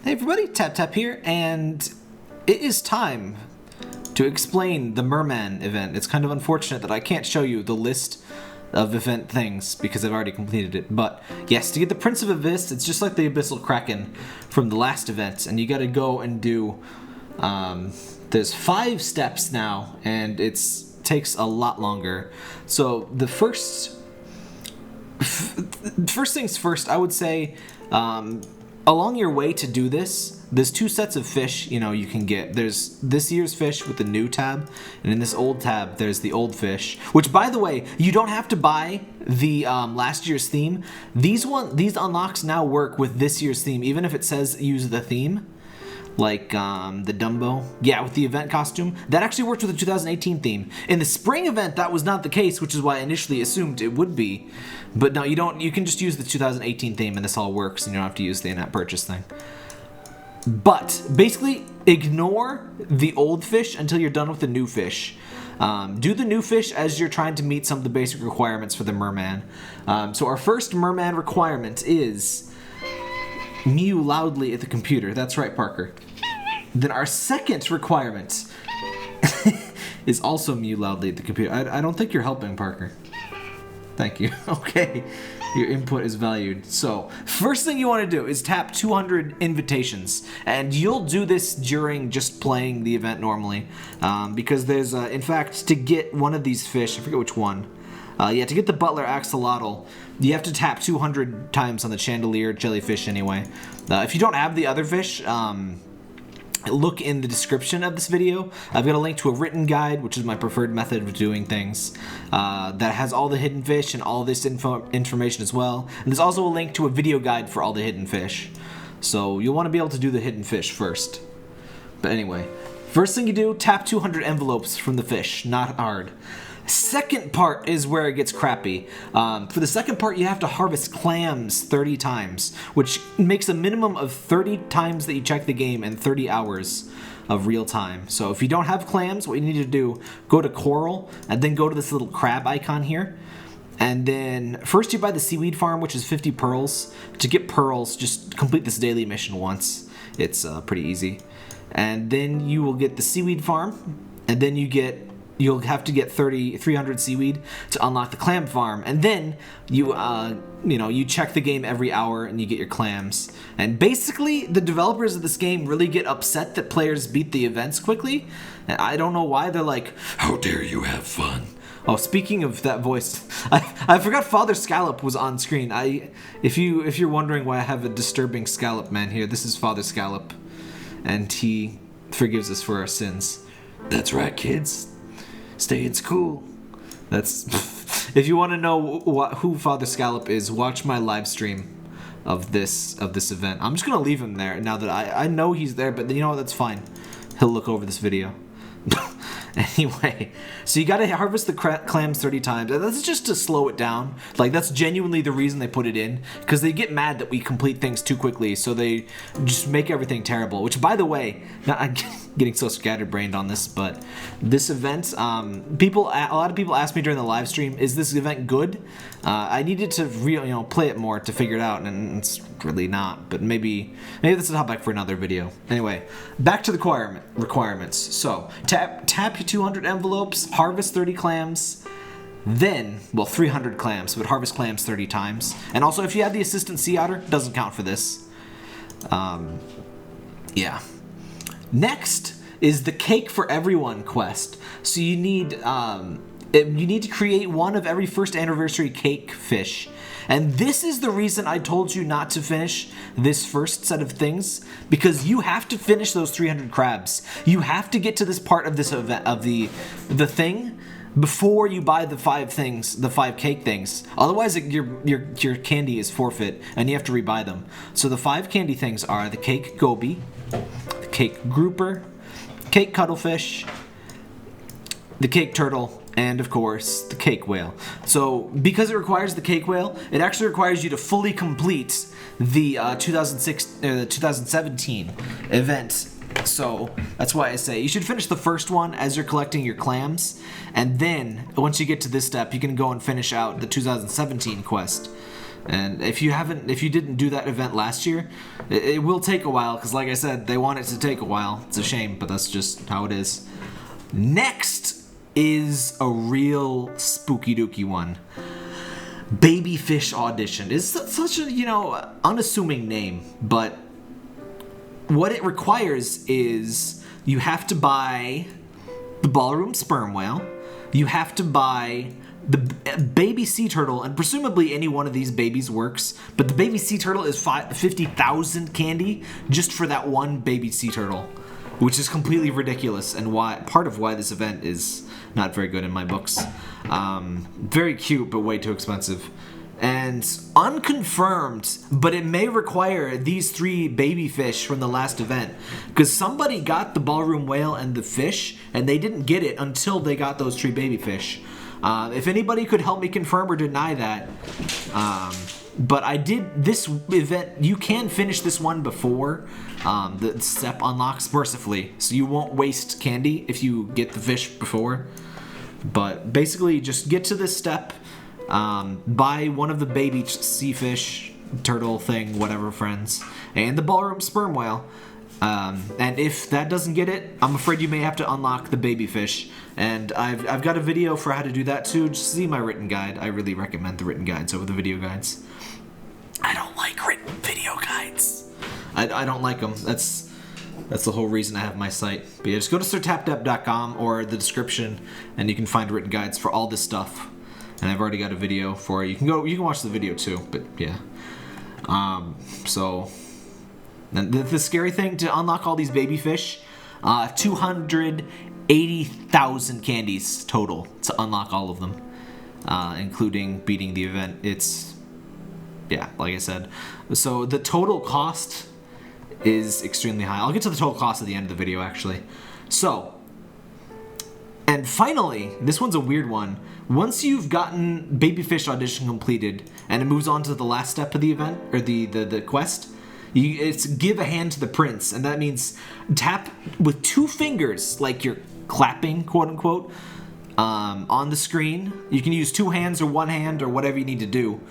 Hey everybody, Tap Tap here, and it is time to explain the Merman event. It's kind of unfortunate that I can't show you the list of event things because I've already completed it. But yes, to get the Prince of Abyss, it's just like the Abyssal Kraken from the last event, and you gotta go and do, there's 5 steps now, and it takes a lot longer. So the first things first, I would say, along your way to do this, there's 2 sets of fish, you can get. There's this year's fish with the new tab, and in this old tab, there's the old fish. Which, by the way, you don't have to buy the last year's theme. These unlocks now work with this year's theme, even if it says use the theme. Like the Dumbo. Yeah, with the event costume. That actually worked with the 2018 theme. In the spring event, that was not the case, which is why I initially assumed it would be. But no, you don't. You can just use the 2018 theme and this all works, and you don't have to use the in-app purchase thing. But basically, ignore the old fish until you're done with the new fish. Do the new fish as you're trying to meet some of the basic requirements for the merman. So our first merman requirement is mew loudly at the computer. That's right, Parker. Then our second requirement is also mew loudly at the computer. I don't think you're helping, Parker. Thank you. Okay. Your input is valued. So, first thing you want to do is tap 200 invitations. And you'll do this during just playing the event normally. Because there's, in fact, to get one of these fish, I forget which one. To get the Butler Axolotl, you have to tap 200 times on the Chandelier Jellyfish anyway. If you don't have the other fish, look in the description of this video. I've got a link to a written guide, which is my preferred method of doing things, that has all the hidden fish and all this information as well. And there's also a link to a video guide for all the hidden fish. So you'll want to be able to do the hidden fish first. But anyway, first thing you do, tap 200 envelopes from the fish. Not hard. Second part is where it gets crappy. For the second part, you have to harvest clams 30 times, which makes a minimum of 30 times that you check the game and 30 hours of real time. So if you don't have clams, what you need to do, go to Coral, and then go to this little crab icon here. And then first you buy the seaweed farm, which is 50 pearls. To get pearls, just complete this daily mission once. It's pretty easy. And then you will get the seaweed farm, and then you'll have to get 300 seaweed to unlock the clam farm, and then you check the game every hour and you get your clams. And basically, the developers of this game really get upset that players beat the events quickly. And I don't know why. They're like, "How dare you have fun?" Oh, speaking of that voice, I forgot Father Scallop was on screen. If you're wondering why I have a disturbing Scallop man here, this is Father Scallop, and he forgives us for our sins. That's right, kids. Stay in school. That's if you want to know who Father Scallop is, watch my live stream of this event. I'm just gonna leave him there now that I know he's there, but you know what? That's fine. He'll look over this video. Anyway, so you gotta harvest the clams 30 times. And that's just to slow it down. Like, that's genuinely the reason they put it in. Because they get mad that we complete things too quickly, so they just make everything terrible. Which, by the way, I'm getting so scatterbrained on this, but this event, a lot of people asked me during the live stream, is this event good? I needed to play it more to figure it out, and it's really not. But maybe that's a topic for another video. Anyway, back to the requirements. So tap your 200 envelopes, harvest 30 clams, then 300 clams, but harvest clams 30 times. And also, if you have the assistant sea otter, doesn't count for this. Yeah. Next is the Cake for Everyone quest. So you need to create one of every first anniversary cake fish. And this is the reason I told you not to finish this first set of things, because you have to finish those 300 crabs. You have to get to this part of this event, of the thing, before you buy the 5 things, the 5 cake things. Otherwise, your candy is forfeit, and you have to rebuy them. So the 5 candy things are the cake goby, the cake grouper, cake cuttlefish, the cake turtle, and of course, the cake whale. So, because it requires the cake whale, it actually requires you to fully complete the 2017 event. So, that's why I say you should finish the first one as you're collecting your clams, and then, once you get to this step, you can go and finish out the 2017 quest. And if you didn't do that event last year, it will take a while, because like I said, they want it to take a while. It's a shame, but that's just how it is. Next is a real spooky dooky one. Babyfish Audition. It's such a, unassuming name, but what it requires is you have to buy the ballroom sperm whale, you have to buy the baby sea turtle, and presumably any one of these babies works, but the baby sea turtle is 50,000 candy just for that one baby sea turtle, which is completely ridiculous, and part of why this event is not very good in my books. Very cute, but way too expensive. And unconfirmed, but it may require these 3 baby fish from the last event, because somebody got the ballroom whale and the fish, and they didn't get it until they got those 3 baby fish. If anybody could help me confirm or deny that, but I did this event. You can finish this one before the step unlocks mercifully, so you won't waste candy if you get the fish before. But basically, just get to this step, buy one of the baby sea fish, turtle thing, whatever, friends, and the ballroom sperm whale. And if that doesn't get it, I'm afraid you may have to unlock the baby fish. And I've got a video for how to do that too. Just see my written guide. I really recommend the written guides over the video guides. I don't like written video guides. I don't like them. That's the whole reason I have my site. But yeah, just go to sirtapdep.com or the description, and you can find written guides for all this stuff. And I've already got a video for it. You can watch the video too. But yeah. So. And the scary thing to unlock all these baby fish, 280,000 candies total to unlock all of them, including beating the event. It's, yeah, like I said. So the total cost is extremely high. I'll get to the total cost at the end of the video, actually. So, and finally, this one's a weird one. Once you've gotten Babyfish Audition completed, and it moves on to the last step of the event, or the quest, it's give a hand to the prince, and that means tap with 2 fingers, like you're clapping, quote unquote, on the screen. You can use 2 hands or 1 hand or whatever you need to do,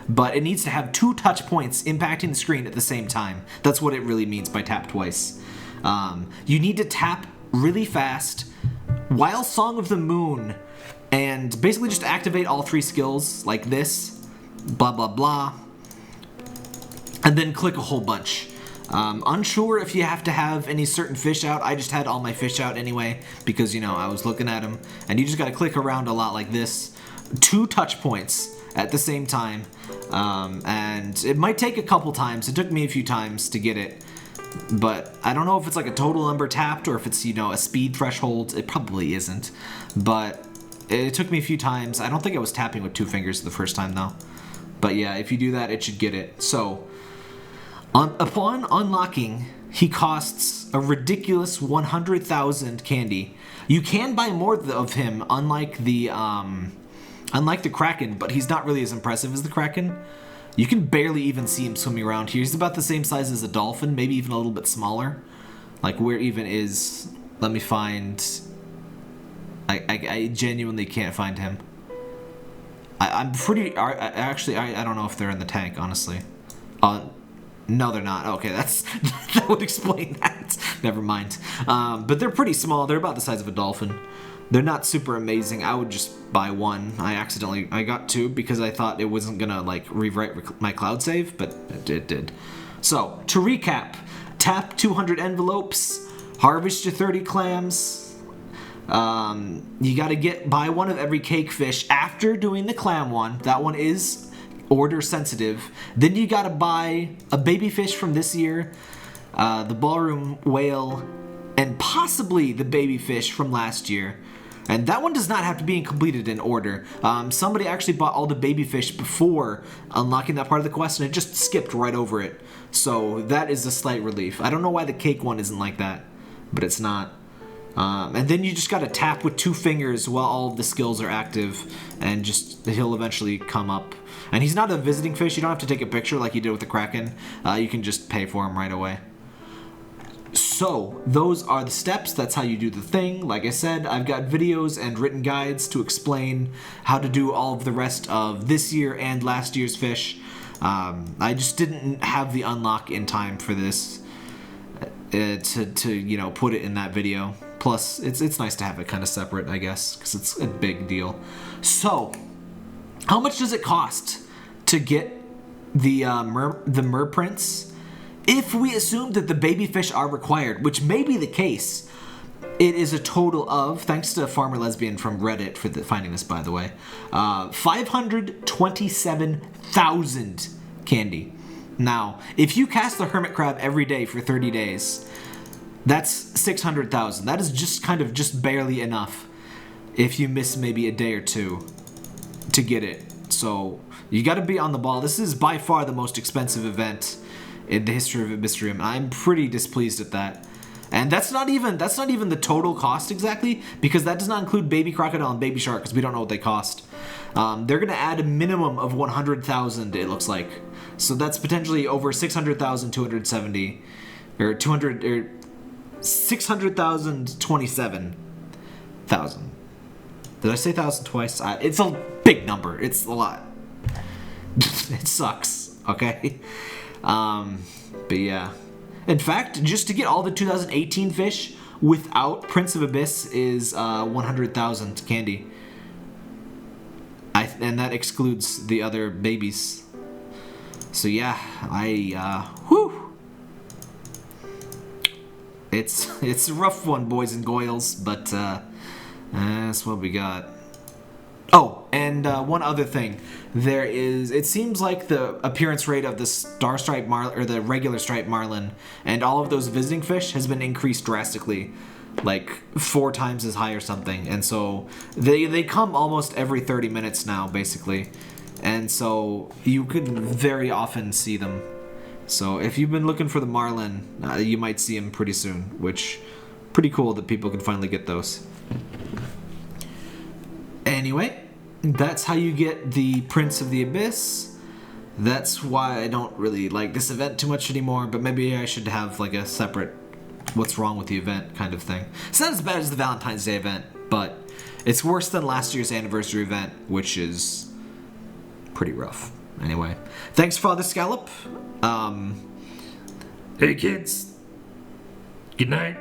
but it needs to have 2 touch points impacting the screen at the same time. That's what it really means by tap twice. You need to tap really fast while Song of the Moon, and basically just activate all 3 skills like this, blah blah blah, and then click a whole bunch. Unsure if you have to have any certain fish out. I just had all my fish out anyway because, I was looking at them. And you just got to click around a lot like this. 2 touch points at the same time. And it might take a couple times. It took me a few times to get it. But I don't know if it's like a total number tapped or if it's, a speed threshold. It probably isn't. But it took me a few times. I don't think I was tapping with 2 fingers the first time though. But yeah, if you do that, it should get it. So, upon unlocking, he costs a ridiculous 100,000 candy. You can buy more of him, unlike the Kraken, but he's not really as impressive as the Kraken. You can barely even see him swimming around here. He's about the same size as a dolphin, maybe even a little bit smaller. Like, where even is... Let me find... I genuinely can't find him. I'm pretty... Actually, I don't know if they're in the tank, honestly. No, they're not. Okay, that would explain that. Never mind. But they're pretty small. They're about the size of a dolphin. They're not super amazing. I would just buy 1. I got 2 because I thought it wasn't gonna rewrite my cloud save, but it did. So, to recap, tap 200 envelopes, harvest your 30 clams. You gotta buy 1 of every cake fish after doing the clam one. That one is order sensitive. Then you gotta buy a baby fish from this year, the ballroom whale, and possibly the baby fish from last year. And that one does not have to be completed in order. Somebody actually bought all the baby fish before unlocking that part of the quest, and it just skipped right over it. So that is a slight relief. I don't know why the cake one isn't like that, but it's not. And then you just gotta tap with 2 fingers while all of the skills are active, and he'll eventually come up. And he's not a visiting fish. You don't have to take a picture like you did with the Kraken. You can just pay for him right away. So, those are the steps. That's how you do the thing. Like I said, I've got videos and written guides to explain how to do all of the rest of this year and last year's fish. I just didn't have the unlock in time for this to you know, put it in that video. Plus, it's nice to have it kind of separate, I guess, because it's a big deal. So, how much does it cost to get the mer prints? If we assume that the baby fish are required, which may be the case, it is a total of, thanks to Farmer Lesbian from Reddit for finding this, by the way, 527,000 candy. Now, if you cast the Hermit Crab every day for 30 days, that's 600,000. That is just barely enough if you miss maybe a day or two to get it. So you got to be on the ball. This is by far the most expensive event in the history of Abyssrium. I'm pretty displeased at that. And that's not even the total cost exactly, because that does not include baby crocodile and baby shark, because we don't know what they cost. They're gonna add a minimum of 100,000, it looks like. So that's potentially over 600,270, or 600,027,000. Did I say thousand twice? It's a big number. It's a lot. It sucks. Okay. But yeah. In fact, just to get all the 2018 fish without Prince of Abyss is 100,000 candy. And that excludes the other babies. So yeah, whew. It's a rough one, boys and goyles, but that's what we got. Oh, and one other thing. It seems like the appearance rate of the star stripe marlin, or the regular striped marlin, and all of those visiting fish has been increased drastically, like 4 times as high or something. And so they come almost every 30 minutes now, basically. And so you could very often see them. So if you've been looking for the marlin, you might see him pretty soon, which pretty cool that people can finally get those. Anyway, that's how you get the Prince of the Abyss. That's why I don't really like this event too much anymore, but maybe I should have like a separate what's wrong with the event kind of thing. It's not as bad as the Valentine's Day event, but it's worse than last year's anniversary event, which is pretty rough. Anyway, thanks, Father Scallop. Hey kids, good night.